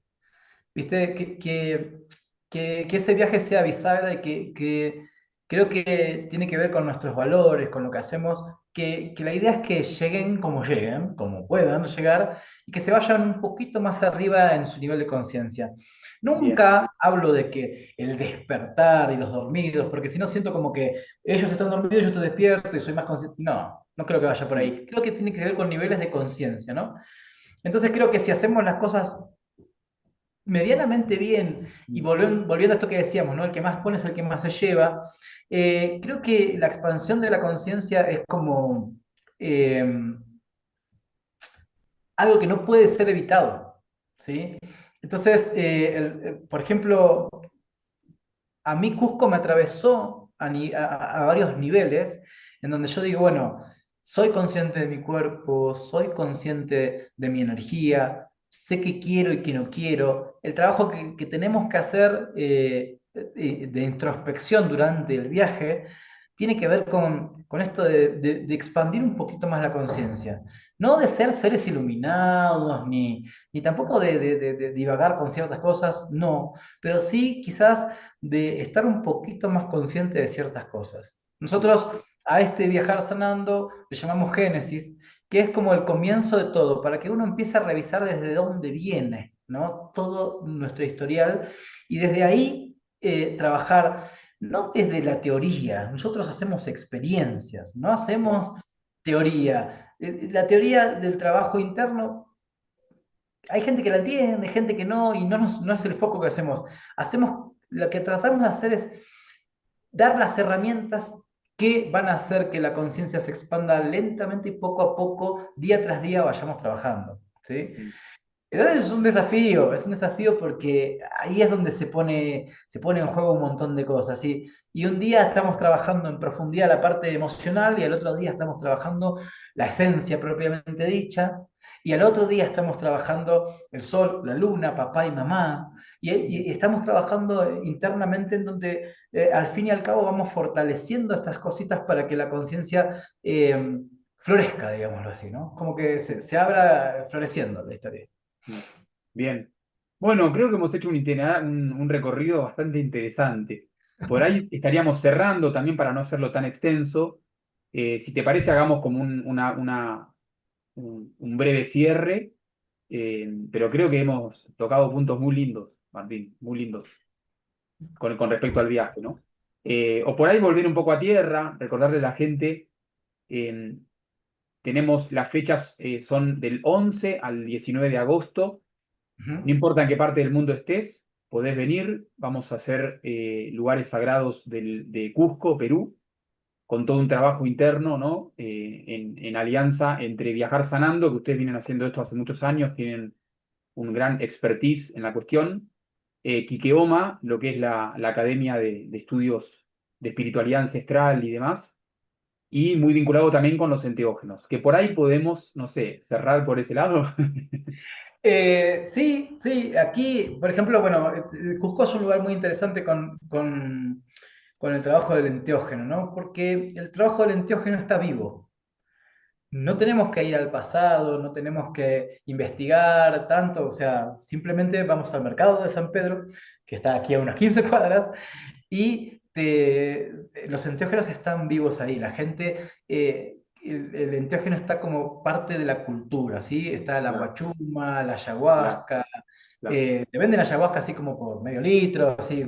¿Viste? Que ese viaje sea bisagra y que creo que tiene que ver con nuestros valores, con lo que hacemos, que la idea es que lleguen, como puedan llegar, y que se vayan un poquito más arriba en su nivel de conciencia. Bien. Nunca hablo de que el despertar y los dormidos, porque si no siento como que ellos están dormidos, yo estoy despierto y soy más consciente. No, no creo que vaya por Mm, ahí. Creo que tiene que ver con niveles de conciencia, ¿no? Entonces creo que si hacemos las cosas medianamente bien, y mm, volviendo a esto que decíamos, ¿no? El que más pone es el que más se lleva, creo que la expansión de la conciencia es como eh, algo que no puede ser evitado, ¿sí? Entonces, por ejemplo, a mí Cusco me atravesó a varios niveles en donde yo digo, bueno, soy consciente de mi cuerpo, soy consciente de mi energía, sé qué quiero y qué no quiero. El trabajo que tenemos que hacer de introspección durante el viaje tiene que ver con esto de expandir un poquito más la conciencia. No de ser seres iluminados, ni tampoco de divagar con ciertas cosas, no, pero sí quizás de estar un poquito más consciente de ciertas cosas. mm, Nosotros a este viajar sanando le llamamos Génesis, que es como el comienzo de todo, para que uno empiece a revisar desde dónde viene, ¿no? Todo nuestro historial y desde ahí trabajar, no desde la teoría, nosotros hacemos experiencias, no claro. hacemos teoría. La teoría del trabajo interno hay gente que la entiende, hay gente que no, y no es el foco que hacemos. Lo que tratamos de hacer es dar las herramientas que van a hacer que la conciencia se expanda lentamente y poco a poco, día tras día, vayamos trabajando. ¿Sí? Mm, Entonces es un desafío porque ahí es donde se pone en juego un montón de cosas. ¿Sí? Y un día estamos trabajando en profundidad la parte emocional y al otro día estamos trabajando la esencia propiamente dicha. Y al otro día estamos trabajando el sol, la luna, papá y mamá. Y estamos trabajando internamente en donde al fin y al cabo vamos fortaleciendo estas cositas para que la conciencia florezca, digámoslo así, ¿no? Como que se abra floreciendo la historia. Mm. Bien. Bueno, creo que hemos hecho un recorrido bastante interesante. Por ahí estaríamos cerrando también para no hacerlo tan extenso. Si te parece, hagamos como un breve cierre, pero creo que hemos tocado puntos muy lindos, Martín, muy lindos, con respecto al viaje, ¿no? O por ahí volver un poco a tierra, recordarle a la gente, eh, tenemos las fechas, son del 11 al 19 de agosto. No Ujú. importa en qué parte del mundo estés, podés venir. Vamos a hacer lugares sagrados de Cusco, Perú, con todo un trabajo interno, ¿no? En alianza entre Viajar Sanando, que ustedes vienen haciendo esto hace muchos años, tienen un gran expertise en la cuestión. Kikeoma, lo que es la Academia de Estudios de Espiritualidad Ancestral y demás, y muy vinculado también con los enteógenos, que por ahí podemos, no sé, cerrar por ese lado. Sí, sí, aquí, por ejemplo, bueno, Cusco es un lugar muy interesante con el trabajo del enteógeno, ¿no? Porque el trabajo del enteógeno está vivo. No tenemos que ir al pasado, no tenemos que investigar tanto, o sea, simplemente vamos al mercado de San Pedro, que está aquí a unas 15 cuadras, y los enteógenos están vivos ahí. La gente, el enteógeno está como parte de la cultura, ¿sí? Está la Claro, guachuma, la claro, ayahuasca. claro. Te venden ayahuasca así como por medio litro, así.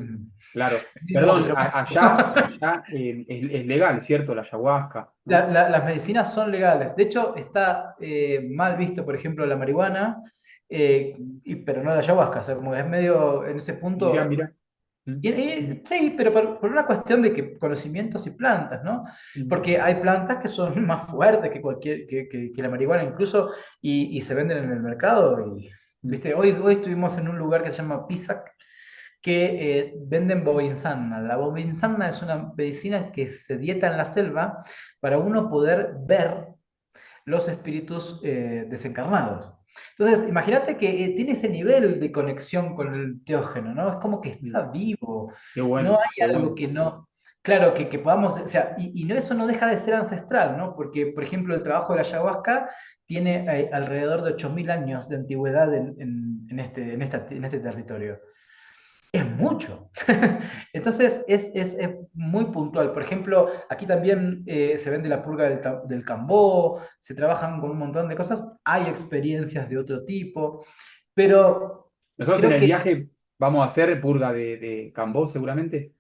Claro. Como que, Perdón, pero allá es legal, ¿cierto? La ayahuasca, ¿no? las medicinas son legales. De hecho, está mal visto, por ejemplo, la marihuana, pero no la ayahuasca. O sea, como que es medio en ese Mirá, punto. mirá. Mm, Sí, pero por una cuestión de que conocimientos y plantas, ¿no? mm, Porque hay plantas que son más fuertes que que la marihuana incluso y se venden en el mercado. Y, mm. ¿viste? Hoy estuvimos en un lugar que se llama Pisac que venden bobinsana. La bobinsana es una medicina que se dieta en la selva para uno poder ver los espíritus desencarnados. Entonces, imagínate que tiene ese nivel de conexión con el teógeno, ¿no? Es como que Mm. está vivo, Qué no bueno, qué hay algo bueno. que no, claro, que podamos, o sea, y no, eso no deja de ser ancestral, ¿no? Porque, por ejemplo, el trabajo de la ayahuasca tiene alrededor de 8.000 años de antigüedad en este territorio. Es mucho. Entonces es muy puntual. Por ejemplo, aquí también se vende la purga del Cambó, se trabajan con un montón de cosas. Hay experiencias de otro tipo, pero Nosotros en creo el que viaje vamos a hacer purga de Cambó, seguramente.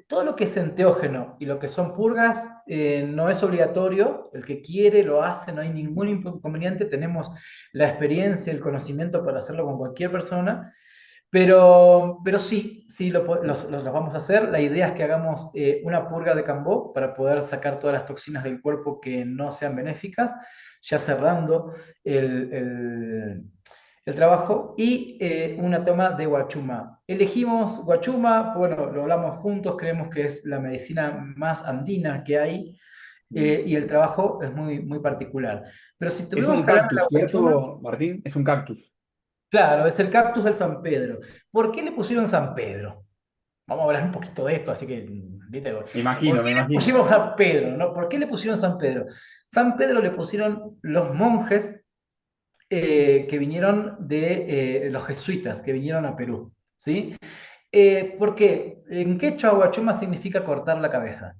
todo lo que es enteógeno y lo que son purgas no es obligatorio. El que quiere lo hace, no hay ningún inconveniente. Tenemos la experiencia, el conocimiento para hacerlo con cualquier persona. Pero sí, sí, los vamos a hacer. La idea es que hagamos una purga de Cambó para poder sacar todas las toxinas del cuerpo que no sean benéficas, ya cerrando el, el- el trabajo, y una toma de Huachuma. Elegimos Huachuma, bueno, lo hablamos juntos, creemos que es la medicina más andina que hay, Mm. y el trabajo es muy, muy particular. Pero si Es tuvimos un que hablar de la cactus, Huachuma, ¿cierto, Martín? Es un cactus. claro, es el cactus del San Pedro. ¿Por qué le pusieron San Pedro? Vamos a hablar un poquito de esto, así que, ¿viste? Me ¿Por imagino, qué me le imagino. pusimos a Pedro? ¿No? ¿Por qué le pusieron San Pedro? San Pedro le pusieron los monjes que vinieron de los jesuitas, que vinieron a Perú, ¿sí? Porque en quechua guachuma significa cortar la cabeza,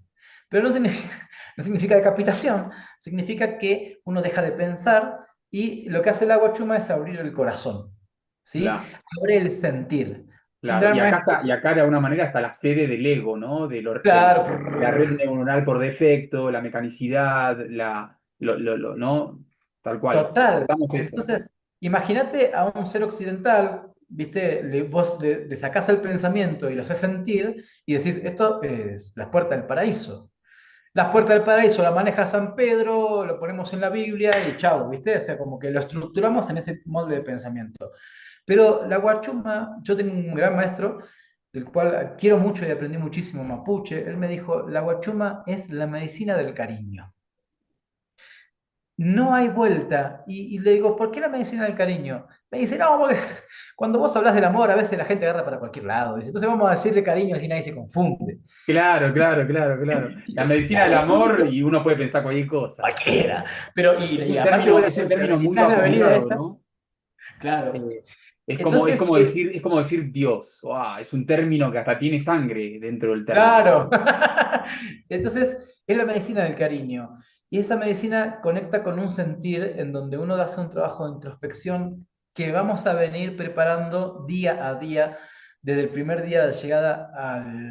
pero no significa, no significa decapitación, significa que uno deja de pensar y lo que hace la guachuma es abrir el corazón, ¿sí? Claro, Abre el sentir. Un claro. gran maestro, Y acá de alguna manera está la sede del ego, ¿no? claro, La red neuronal por defecto, la mecanicidad, ¿no? Tal cual. total. Cortamos eso. Entonces, imagínate a un ser occidental, ¿viste? Vos le sacás el pensamiento y lo haces sentir y decís, esto es la puerta del paraíso. Las puertas del paraíso la maneja San Pedro, lo ponemos en la Biblia y chao, ¿viste? O sea, como que lo estructuramos en ese molde de pensamiento. Pero la guachuma, yo tengo un gran maestro, del cual quiero mucho y aprendí muchísimo mapuche. Él me dijo, la guachuma es la medicina del cariño. no hay vuelta. Y le digo, ¿por qué la medicina del cariño? Me dice, no, porque cuando vos hablas del amor, a veces la gente agarra para cualquier lado. Dice, entonces vamos a decirle cariño, así nadie se confunde. Claro, claro, claro, claro. La Digo, medicina del amor y uno puede pensar cualquier cosa. cualquiera. Pero, Es y un aparte, término, bueno, es un término muy habilitas la habilidad vapuleado, esa. ¿no? Claro. Eh, Entonces, es como decir Dios. ¡Guau! Es un término que hasta tiene sangre dentro del término. claro. Entonces, es la medicina del cariño. Y esa medicina conecta con un sentir en donde uno hace un trabajo de introspección que vamos a venir preparando día a día, desde el primer día de llegada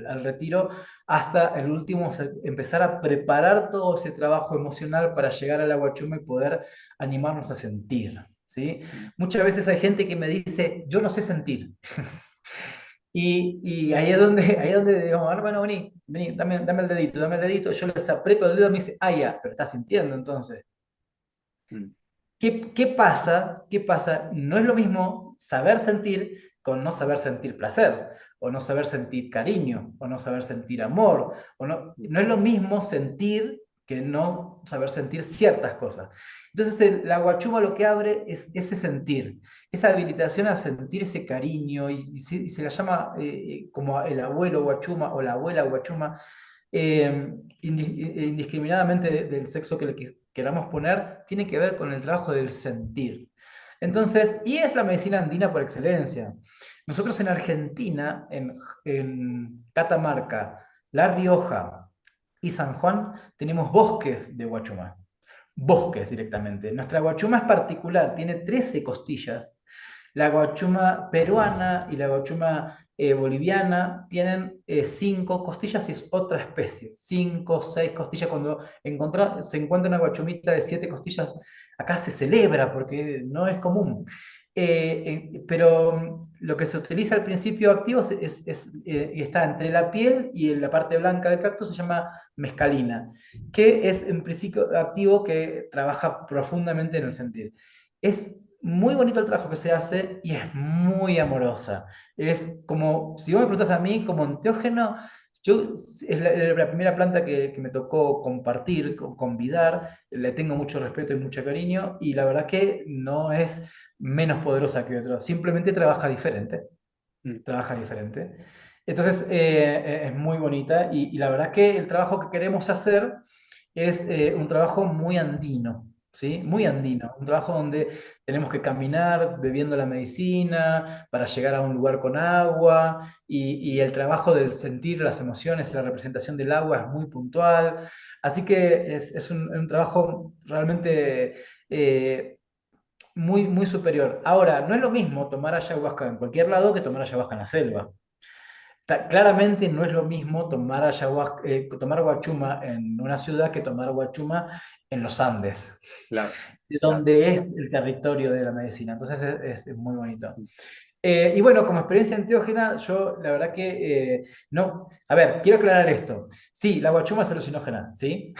al retiro hasta el último, o sea, empezar a preparar todo ese trabajo emocional para llegar al aguachuma y poder animarnos a sentir, ¿sí? Muchas veces hay gente que me dice, yo no sé sentir. Y ahí es donde digo, hermano, vení, vení, dame dame el dedito. Yo les aprieto el dedo y me dice, ah, ya, pero estás sintiendo entonces. Mm. ¿Qué pasa? ¿Qué pasa? No es lo mismo saber sentir con no saber sentir placer, o no saber sentir cariño, o no saber sentir amor, o no, no es lo mismo sentir que no saber sentir ciertas cosas. Entonces la guachuma lo que abre es ese sentir, esa habilitación a sentir ese cariño, y se la llama como el abuelo guachuma o la abuela guachuma, indiscriminadamente del sexo que queramos poner, tiene que ver con el trabajo del sentir. Mm. Entonces, y es la medicina andina por excelencia. Nosotros en Argentina, en Catamarca, La Rioja y San Juan, tenemos bosques de guachumá, bosques directamente. Nuestra guachuma es particular, tiene 13 costillas. La guachuma peruana y la guachuma boliviana tienen 5 costillas y es otra especie. 5, 6 costillas. Cuando se encuentra una guachumita de 7 costillas, acá se celebra porque no es común. Pero lo que se utiliza al principio activo está entre la piel y en la parte blanca del cactus, se llama mescalina, que es en principio activo que trabaja profundamente en el sentir. Es muy bonito el trabajo que se hace y es muy amorosa. Es como, si vos me preguntas a mí, como enteógeno, es la primera planta que me tocó compartir, convidar, le tengo mucho respeto y mucho cariño, y la verdad que no es menos poderosa que otro, simplemente trabaja diferente, Mm. trabaja diferente. Entonces, es muy bonita y la verdad que el trabajo que queremos hacer es un trabajo muy andino, ¿sí? Muy andino, un trabajo donde tenemos que caminar bebiendo la medicina para llegar a un lugar con agua y el trabajo del sentir las emociones, la representación del agua es muy puntual. Así que es un trabajo realmente muy superior. Ahora, no es lo mismo tomar ayahuasca en cualquier lado que tomar ayahuasca en la selva. Claramente no es lo mismo tomar ayahuasca, tomar guachuma en una ciudad que tomar guachuma en los Andes, Claro, de claro. donde es el territorio de la medicina. Entonces es muy bonito. Y bueno, como experiencia enteógena, yo la verdad que no. A ver, quiero aclarar esto. Sí, la guachuma es alucinógena, ¿sí?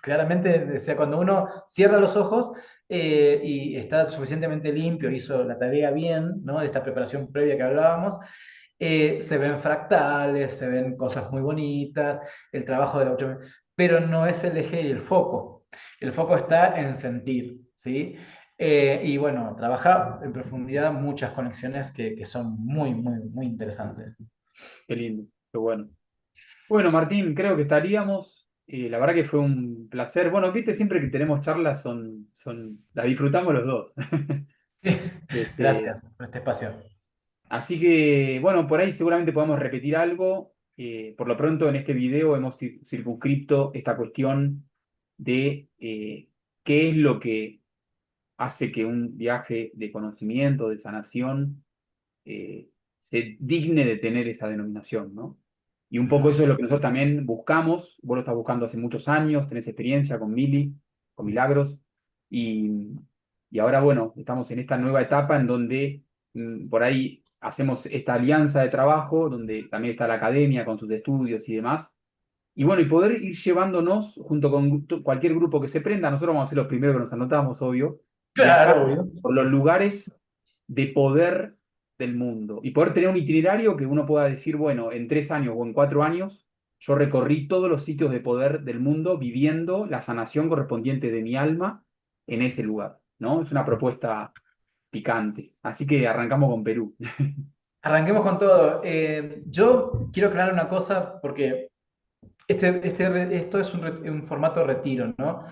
Claramente, o sea, cuando uno cierra los ojos y está suficientemente limpio, hizo la tarea bien, ¿no? De esta preparación previa que hablábamos, se ven fractales, se ven cosas muy bonitas, el trabajo de la guachuma, pero no es el eje y el foco. El foco está en sentir, ¿sí? Y bueno, trabaja en profundidad muchas conexiones que son muy interesantes. Qué lindo, qué bueno. Bueno, Martín, creo que estaríamos. La verdad que fue un placer. Bueno, viste, siempre que tenemos charlas las disfrutamos los dos. Este, Gracias por este espacio. así que, bueno, por ahí seguramente podemos repetir algo. Por lo pronto, en este video hemos circunscripto esta cuestión de qué es lo que hace que un viaje de conocimiento, de sanación, se digne de tener esa denominación, ¿no? Y un poco Ujú. eso es lo que nosotros también buscamos. Vos lo estás buscando hace muchos años, tenés experiencia con Mili, con Milagros, y, y ahora, bueno, estamos en esta nueva etapa en donde por ahí hacemos esta alianza de trabajo, donde también está la academia con sus estudios y demás. Y bueno, y poder ir llevándonos junto con cualquier grupo que se prenda, nosotros vamos a ser los primeros que nos anotamos, obvio, Claro, viajar obvio. por los lugares de poder del mundo y poder tener un itinerario que uno pueda decir, bueno, en 3 años o en 4 años, yo recorrí todos los sitios de poder del mundo viviendo la sanación correspondiente de mi alma en ese lugar, ¿no? Es una propuesta picante. Así que arrancamos con Perú. Arranquemos con todo. Yo quiero aclarar una cosa porque esto es un formato retiro, ¿no?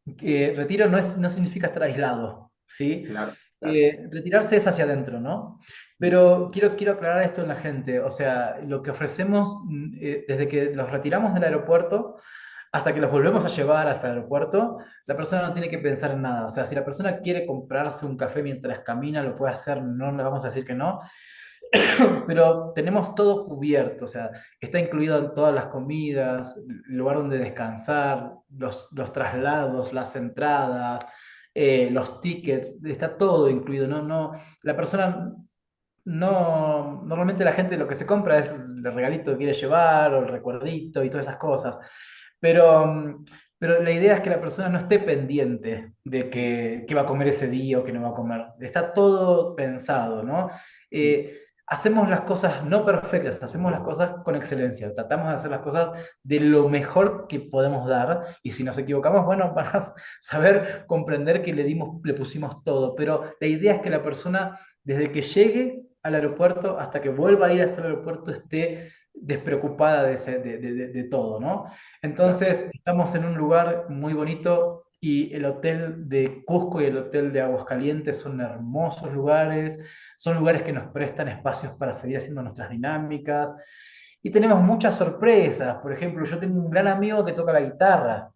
Retiro no significa estar aislado, ¿sí? Claro, claro. Retirarse es hacia adentro, ¿no? Pero quiero aclarar esto en la gente. O sea, lo que ofrecemos desde que los retiramos del aeropuerto hasta que los volvemos a llevar hasta el aeropuerto, la persona no tiene que pensar en nada. O sea, si la persona quiere comprarse un café mientras camina, lo puede hacer, no le vamos a decir que no, pero tenemos todo cubierto, o sea, está incluido todas las comidas, el lugar donde descansar, los traslados, las entradas, los tickets, está todo incluido, la persona no, normalmente la gente lo que se compra es el regalito que quiere llevar o el recuerdito y todas esas cosas. Pero, pero la idea es que la persona no esté pendiente de qué va a comer ese día o qué no va a comer. Está todo pensado, ¿no? Hacemos las cosas no perfectas, hacemos las cosas con excelencia. Tratamos de hacer las cosas de lo mejor que podemos dar. Y si nos equivocamos, bueno, para saber comprender que le pusimos todo. Pero la idea es que la persona, desde que llegue al aeropuerto hasta que vuelva a ir hasta el aeropuerto, esté despreocupada de todo, ¿no? Claro. Entonces, estamos en un lugar muy bonito y el hotel de Cusco y el hotel de Aguascalientes son hermosos lugares, son lugares que nos prestan espacios para seguir haciendo nuestras dinámicas y tenemos muchas sorpresas. Por ejemplo, yo tengo un gran amigo que toca la guitarra.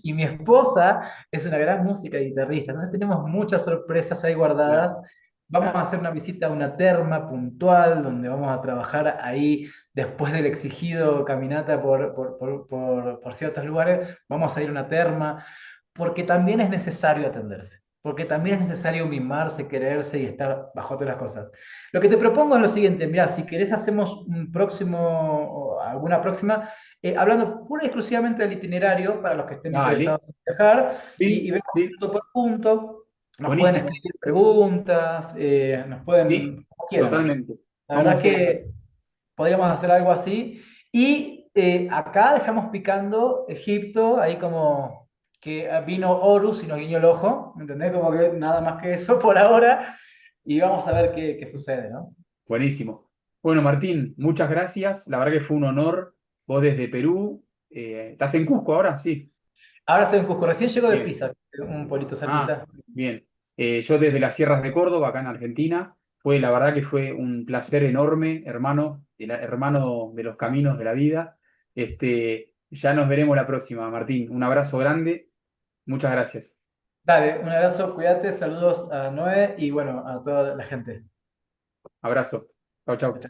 Y mi esposa es una gran música y guitarrista. Entonces tenemos muchas sorpresas ahí Claro, guardadas. Vamos a claro. hacer una visita a una terma puntual donde vamos a trabajar ahí después del exigido caminata por ciertos lugares. Vamos a ir a una terma porque también es necesario atenderse. Porque también es necesario mimarse, quererse y estar bajo todas las cosas. Lo que te propongo es lo siguiente, mira, si querés hacemos un próximo, o alguna próxima, hablando pura y exclusivamente del itinerario para los que estén Dale. interesados en viajar y Sí, vemos sí. punto por punto. Nos pueden Buenísimo. escribir preguntas, nos Sí, pueden, como quieran. totalmente. La Vamos a verdad hacer que podríamos hacer algo así. Y acá dejamos picando Egipto, ahí como que vino Horus y nos guiñó el ojo, ¿me entendés? Como que nada más que eso por ahora. Y vamos a ver qué sucede, ¿no? buenísimo. Bueno, Martín, muchas gracias. La verdad que fue un honor. Vos desde Perú. ¿Estás en Cusco ahora? Sí. Ahora estoy en Cusco, recién llego de Bien. Pisa, un pueblito Ah, cerquita. bien. Yo desde las sierras de Córdoba, acá en Argentina. La verdad que fue un placer enorme, hermano, hermano de los caminos de la vida. Ya nos veremos la próxima, Martín. Un abrazo grande. Muchas gracias. Dale, un abrazo, cuídate, saludos a Noé y bueno, a toda la gente. Abrazo. Chau, chau.